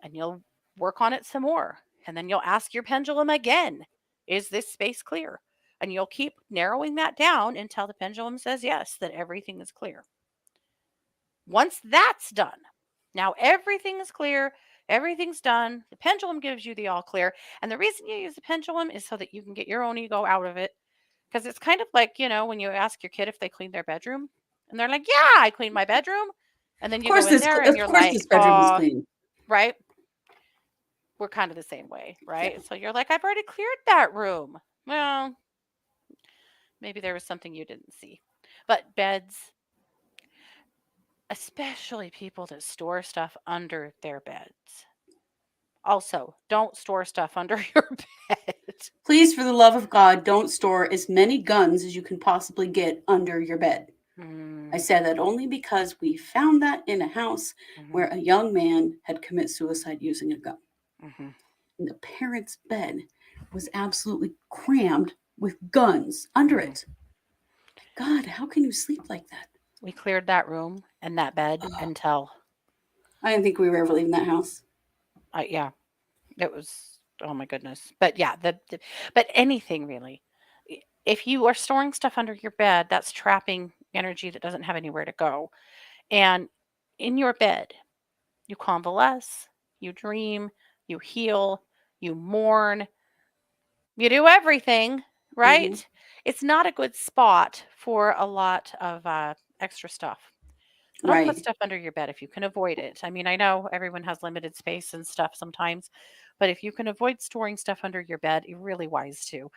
and you'll work on it some more. And then you'll ask your pendulum again, is this space clear? And you'll keep narrowing that down until the pendulum says yes, that everything is clear. Once that's done, now everything is clear, everything's done. The pendulum gives you the all clear. And the reason you use the pendulum is so that you can get your own ego out of it. Because it's kind of like, when you ask your kid if they clean their bedroom and they're like, yeah, I cleaned my bedroom. And then you go in there and Of you're course, like, this bedroom is clean. right? We're kind of the same way, Yeah. right? So you're like, I've already cleared that room. Well, maybe there was something you didn't see. But beds, especially people that store stuff under their beds. Also, don't store stuff under your bed. Please, for the love of God, don't store as many guns as you can possibly get under your bed. I Mm, said that only because we found that in a house hmm where a young man had committed suicide using a gun. hmm And the parents' bed was absolutely crammed with guns under hmm it. God, how can you sleep like that? We cleared that room and that bed Oh, until, I didn't think we were ever leaving that house. yeah, it was, oh my goodness. But yeah, but anything really. If you are storing stuff under your bed, that's trapping energy that doesn't have anywhere to go. And in your bed, you convalesce, you dream, you heal, you mourn, you do everything, Hmm. right? It's not a good spot for a lot of extra stuff. So don't put Right. stuff under your bed if you can avoid it. I mean, I know everyone has limited space and stuff sometimes, but if you can avoid storing stuff under your bed, you're really wise to.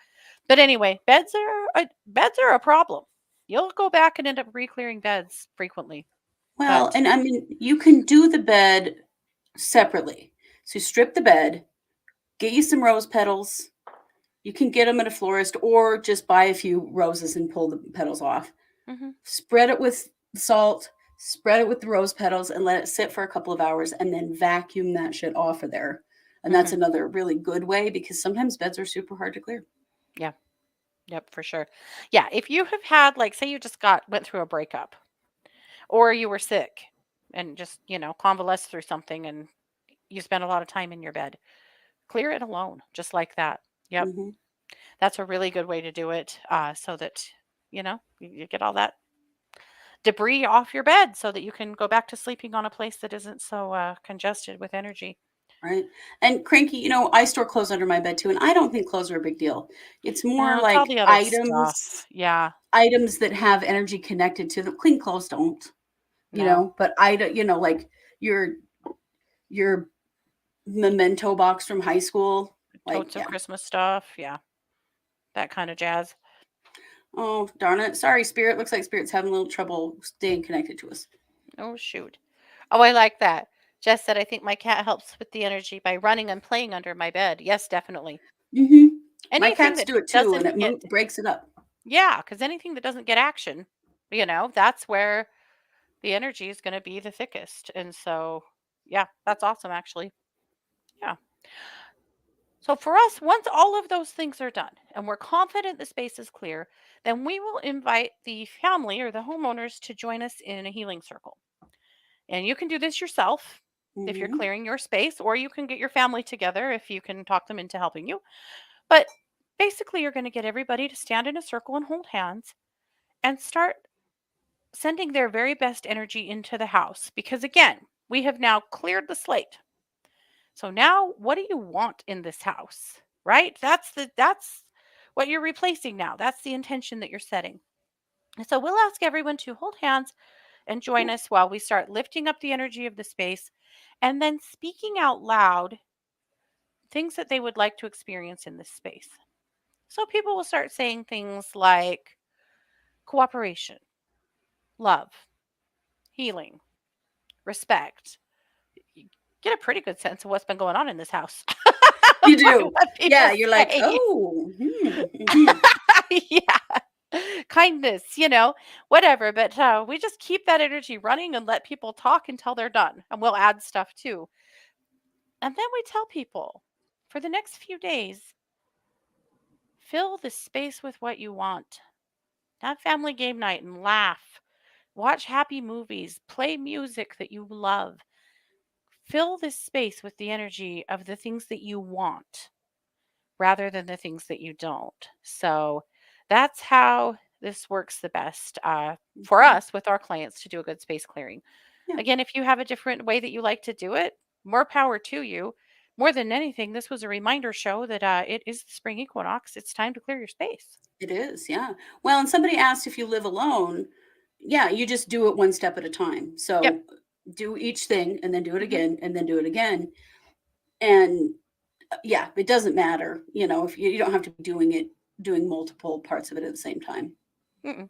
But anyway, beds are a problem. You'll go back and end up re-clearing beds frequently. Well, But and I mean, you can do the bed separately. So you strip the bed, get you some rose petals. You can get them at a florist or just buy a few roses and pull the petals off. mhm, Spread it with salt, spread it with the rose petals, and let it sit for a couple of hours and then vacuum that shit off of there. And that's mhm, another really good way because sometimes beds are super hard to clear. yeah, yep, for sure. Yeah, if you have had, like, say you just went through a breakup, or you were sick and just, convalesced through something and you spent a lot of time in your bed. Clear it alone, just like that. Yep. Mhm. That's a really good way to do it, so that, you get all that debris off your bed so that you can go back to sleeping on a place that isn't so congested with energy. Right. And cranky, I store clothes under my bed too, and I don't think clothes are a big deal. It's more No, it's all like the other items stuff. Yeah. items that have energy connected to them. Clean clothes don't, No. but I don't, like your your memento box from high school. Like, Totes of yeah. Christmas stuff. Yeah. That kind of jazz. Oh, darn it. Sorry, Spirit. Looks like Spirit's having a little trouble staying connected to us. Oh, shoot. Oh, I like that. Jess said, I think my cat helps with the energy by running and playing under my bed. Yes, definitely. Hmm. My Anything cats that do it too, and doesn't it get, breaks it up. yeah, because anything that doesn't get action, that's where the energy is going to be the thickest. And so, yeah, that's awesome, actually. Yeah. So for us, once all of those things are done and we're confident the space is clear, then we will invite the family or the homeowners to join us in a healing circle. And you can do this yourself if you're Hmm. clearing your space, or you can get your family together if you can talk them into helping you. But basically, you're going to get everybody to stand in a circle and hold hands and start sending their very best energy into the house. Because again, we have now cleared the slate. So now what do you want in this house? Right? That's what you're replacing now. That's the intention that you're setting. And so we'll ask everyone to hold hands and join us while we start lifting up the energy of the space and then speaking out loud things that they would like to experience in this space. So people will start saying things like cooperation, love, healing, respect. You get a pretty good sense of what's been going on in this house You by do. what Yeah, people you're like, say. oh, mhm. Yeah. Kindness, whatever. But we just keep that energy running and let people talk until they're done. And we'll add stuff too. And then we tell people for the next few days, fill the space with what you want. Have family game night and laugh. Watch happy movies. Play music that you love. Fill this space with the energy of the things that you want rather than the things that you don't. So that's how this works the best for Mhm. us with our clients to do a good space clearing. Yeah, Again, if you have a different way that you like to do it, more power to you. More than anything, this was a reminder show that it is the spring equinox. It's time to clear your space. it is. Yeah. Well, and somebody asked if you live alone. Yeah, you just do it one step at a time. Yep. So do each thing and then do it Hmm. again and then do it again. And yeah, it doesn't matter, if you don't have to be doing multiple parts of it at the same time. Mm-mm.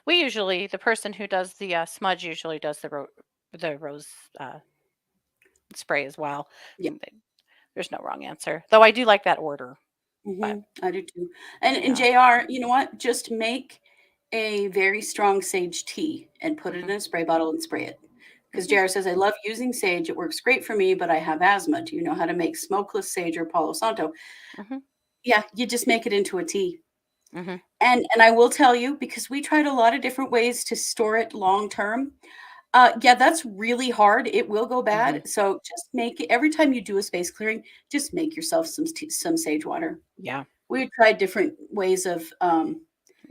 We usually, the person who does the smudge usually does the rose uh, spray as well. Yeah. There's no wrong answer, though. I do like that order, but I do too. And yeah. JR, you know what? Just make a very strong sage tea and put it Hmm. in a spray bottle and spray it. Because Hmm. JR says, I love using sage. It works great for me, but I have asthma. Do you know how to make smokeless sage or Palo Santo? Hmm. Yeah, you just make it into a tea. Hmm. And I will tell you, because we tried a lot of different ways to store it long term. Yeah, that's really hard. It will go Hmm. bad. So just make it every time you do a space clearing, just make yourself some sage water. Yeah, We tried different ways of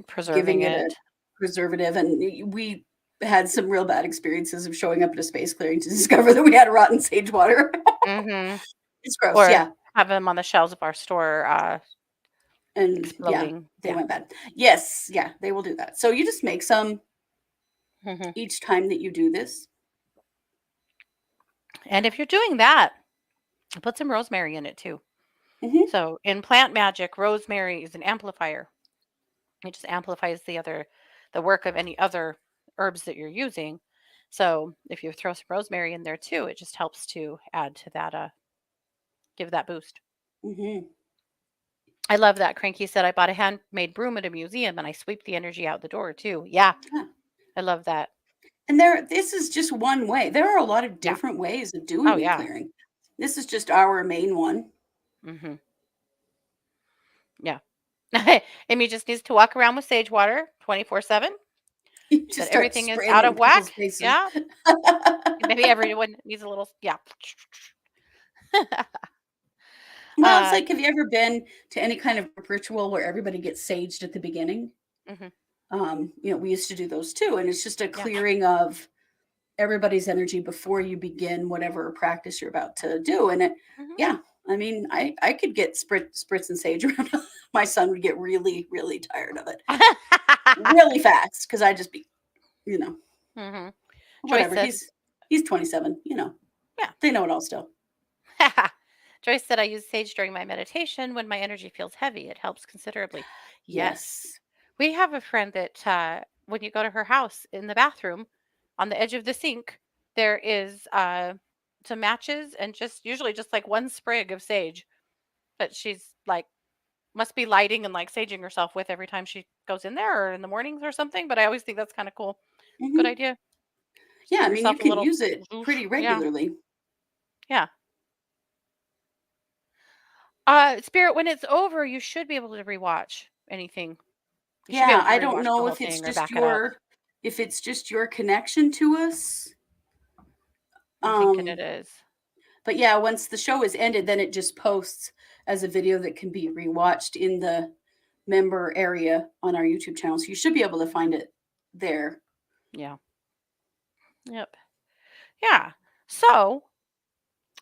preserving giving it a it. preservative, and we had some real bad experiences of showing up at a space clearing to discover that we had rotten sage water. Hmm. It's gross, Or yeah, have them on the shelves of our store and yeah, exploding. they Yeah. went bad. Yes, yeah, they will do that. So you just make some Hmm. each time that you do this. And if you're doing that, put some rosemary in it too. Hmm. So in plant magic, rosemary is an amplifier. It just amplifies the work of any other herbs that you're using. So if you throw some rosemary in there too, it just helps to add to that, give that boost. Hmm. I love that. Cranky said, I bought a handmade broom at a museum and I sweep the energy out the door too. Yeah, Yeah. I love that. And this is just one way. There are a lot of Yeah. different ways of Oh, doing the yeah. clearing. This is just our main one. Hmm. Yeah. Amy just needs to walk around with sage water 24/7 that Just start everything is spraying out it in of whack. people's faces. Yeah. Maybe everyone needs a little, yeah. Well, it's uh, like, have you ever been to any kind of group ritual where everybody gets saged at the beginning? mhm, We used to do those too, and it's just a yeah. clearing of everybody's energy before you begin whatever practice you're about to do. And Mhm. yeah, I mean, I could get spritz and sage around. My son would get really, really tired of it really fast because I just be, you know, Mhm. Joyce whatever. said, He's 27. yeah. They know it all still. Joyce said, I use sage during my meditation when my energy feels heavy. It helps considerably. Yes. Yes. We have a friend that when you go to her house in the bathroom on the edge of the sink, there is some matches and just usually just like one sprig of sage that she's like, must be lighting and like saging herself with every time she goes in there or in the mornings or something. But I always think that's kind of cool. Good Hmm. idea. Just Yeah, give I mean, you yourself a can little use it oof. pretty Yeah. regularly. Yeah. Spirit, when it's over, you should be able to rewatch anything. You should be Yeah, able to I don't rewatch the know whole thing or back it up. if it's just your connection to us. I'm thinking it Um, is. but yeah, once the show is ended, then it just posts as a video that can be rewatched in the member area on our YouTube channel. So you should be able to find it there. Yeah. Yep. Yeah. So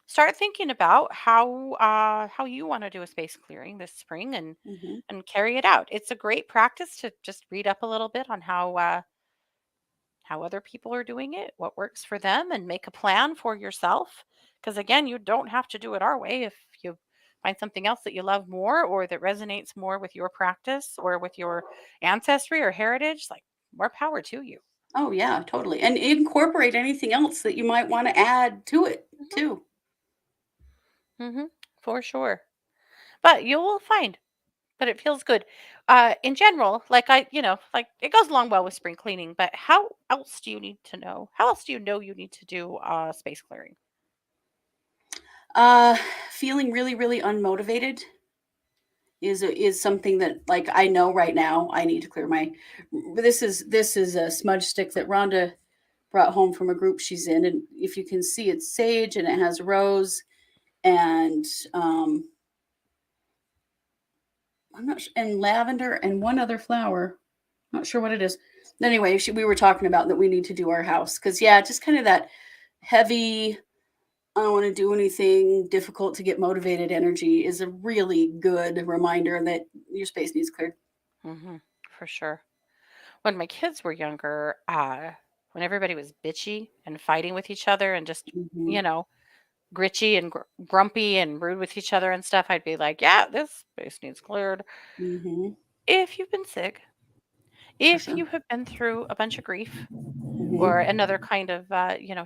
start thinking about how you want to do a space clearing this spring Hmm. and carry it out. It's a great practice to just read up a little bit on how other people are doing it, what works for them, and make a plan for yourself. Because again, you don't have to do it our way. If you find something else that you love more or that resonates more with your practice or with your ancestry or heritage, like more power to you. Oh yeah, totally. And incorporate anything else that you might want to add to it Hmm. too. Hmm. For sure. But you will find, but it feels good. In general, like like it goes along well with spring cleaning, but how else do you need to know? How else do you know you need to do space clearing? Uh, Feeling really, really unmotivated is something that, like, I know right now I need to clear my. This is a smudge stick that Rhonda brought home from a group she's in, and if you can see, it's sage and it has rose and I'm not sure, and lavender and one other flower. Not sure what it is. Anyway, we were talking about that we need to do our house because yeah, just kind of that heavy. I don't want to do anything difficult to get motivated energy is a really good reminder that your space needs cleared. Hmm. For sure. When my kids were younger, when everybody was bitchy and fighting with each other and just, Hmm. you know, gritchy and grumpy and rude with each other and stuff, I'd be like, yeah, this space needs cleared. Hmm. If you've been sick, For if sure. you have been through a bunch of grief or Hmm. another kind of,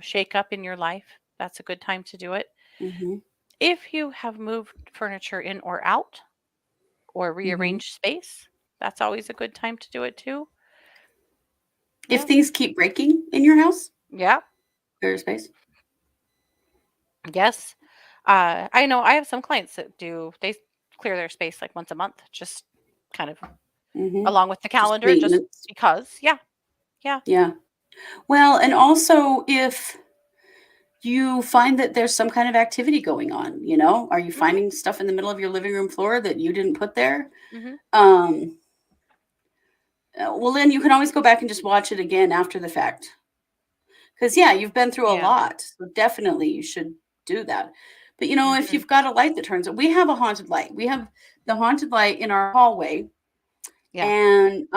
shake up in your life, that's a good time to do it. Hmm. If you have moved furniture in or out or Hmm. rearranged space, that's always a good time to do it too. If Yeah. things keep breaking in your house, Yeah. clear your space. Yes. I know I have some clients that they clear their space like once a month, just kind of Hmm. along with the Just calendar, just maintenance. because. Yeah. Yeah. Yeah. Well, and also if you find that there's some kind of activity going on, are you Hmm. finding stuff in the middle of your living room floor that you didn't put there? Hmm. Um, well, then you can always go back and just watch it again after the fact. Because, yeah, you've been through a Yeah. lot. So definitely you should do that. But, if Hmm. you've got a light that turns on, we have a haunted light. We have the haunted light in our hallway, Yeah. and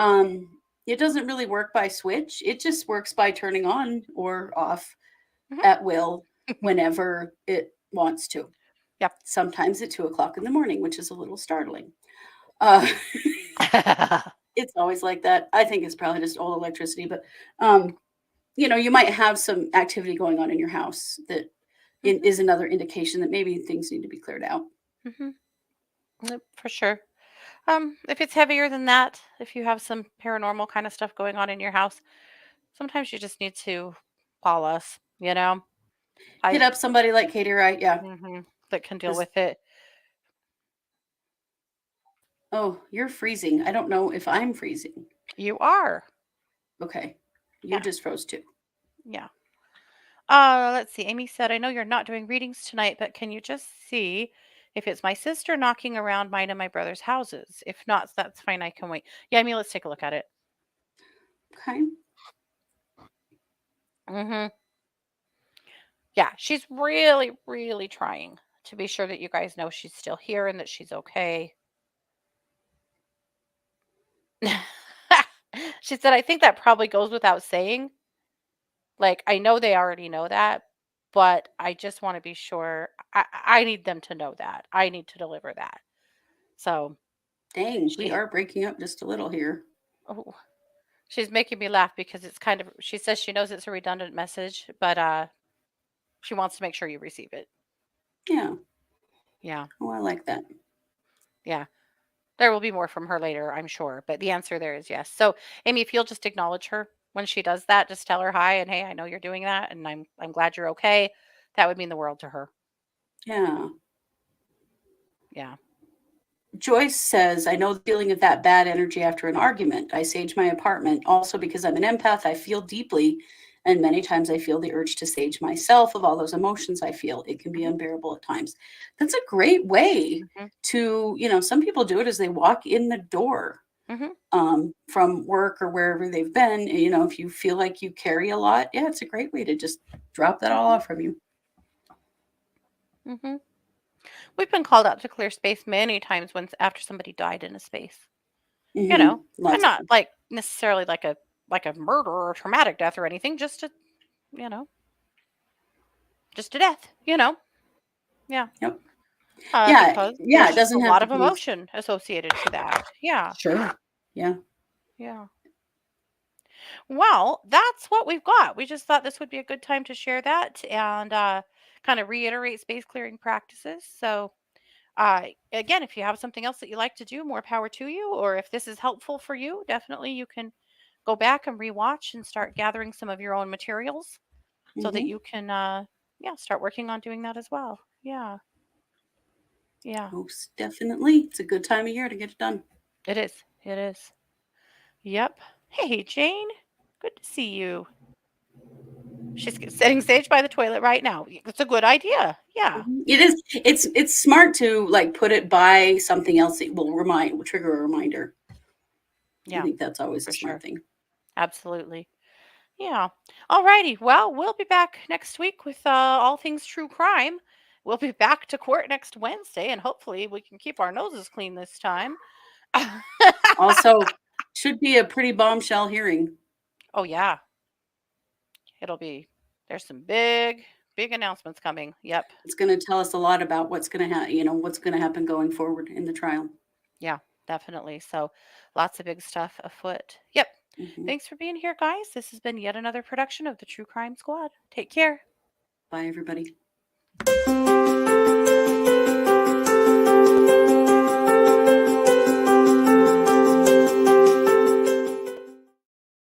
it doesn't really work by switch. It just works by turning on or off Hmm. at will whenever it wants to. Yep. Sometimes at 2 o'clock in the morning, which is a little startling. Uh, it's always like that. I think it's probably just old electricity, but you might have some activity going on in your house that Hmm. is another indication that maybe things need to be cleared out. Hmm. Yep, for sure. If it's heavier than that, if you have some paranormal kind of stuff going on in your house, sometimes you just need to call us, Hit I up somebody like Katie Wright, yeah, that can deal because with it. oh, you're freezing. I don't know if I'm freezing. You are. Okay. You Yeah. just froze too. Yeah. Let's see. Amy said, I know you're not doing readings tonight, but can you just see if it's my sister knocking around mine and my brother's houses? If not, that's fine. I can wait. Yeah, Amy, let's take a look at it. Okay. Mm-hmm. Yeah, she's really, really trying to be sure that you guys know she's still here and that she's okay. She said, I think that probably goes without saying. Like, I know they already know that, but I just want to be sure. I need them to know that. I need to deliver that. So Dang, we she, are breaking up just a little here. oh, she's making me laugh because it's kind of, she says she knows it's a redundant message, but she wants to make sure you receive it. Yeah. Yeah. Oh, I like that. Yeah. There will be more from her later, I'm sure, but the answer there is yes. So, Amy, if you'll just acknowledge her when she does that, just tell her hi and hey, I know you're doing that and I'm glad you're okay. That would mean the world to her. Yeah. Yeah. Joyce says, I know the feeling of that bad energy after an argument. I sage my apartment. Also, because I'm an empath, I feel deeply. And many times I feel the urge to sage myself of all those emotions I feel. It can be Mhm. unbearable at times. That's a great way Mhm. to, some people do it as they walk in the door Mhm. from work or wherever they've been. If you feel like you carry a lot, yeah, it's a great way to just drop that all Mhm. off from you. Mhm. We've been called out to clear space many times when after somebody died in a space. You know, and Lots of not like necessarily like a murder or traumatic death or anything, just a, you know, just a death, Yeah. Yep. Yeah, Because yeah, there's it just a doesn't have lot to of be emotion associated to that. Yeah. sure. Yeah. Yeah. Well, that's what we've got. We just thought this would be a good time to share that and kind of reiterate space clearing practices. So, again, if you have something else that you like to do, more power to you. Or if this is helpful for you, definitely you can go back and rewatch and start gathering some of your own materials so that hmm you can, yeah, start working on doing that as well. Yeah. Yeah. Most definitely. It's a good time of year to get it done. It is. It is. Yep. Hey, Jane. Good to see you. She's setting stage by the toilet right now. It's a good idea. Yeah. It is. It's smart to like put it by something else that will trigger a reminder. I Yeah, think that's always a for smart sure. thing. Absolutely. Yeah. All righty. Well, we'll be back next week with all things true crime. We'll be back to court next Wednesday, and hopefully we can keep our noses clean this time. Also, should be a pretty bombshell hearing. Oh, yeah. It'll be, there's some big, big announcements coming. Yep. It's going to tell us a lot about what's going to happen. What's going to happen going forward in the trial. Yeah, definitely. So lots of big stuff afoot. Yep. hmm Thanks for being here, guys. This has been yet another production of the True Crime Squad. Take care. Bye, everybody.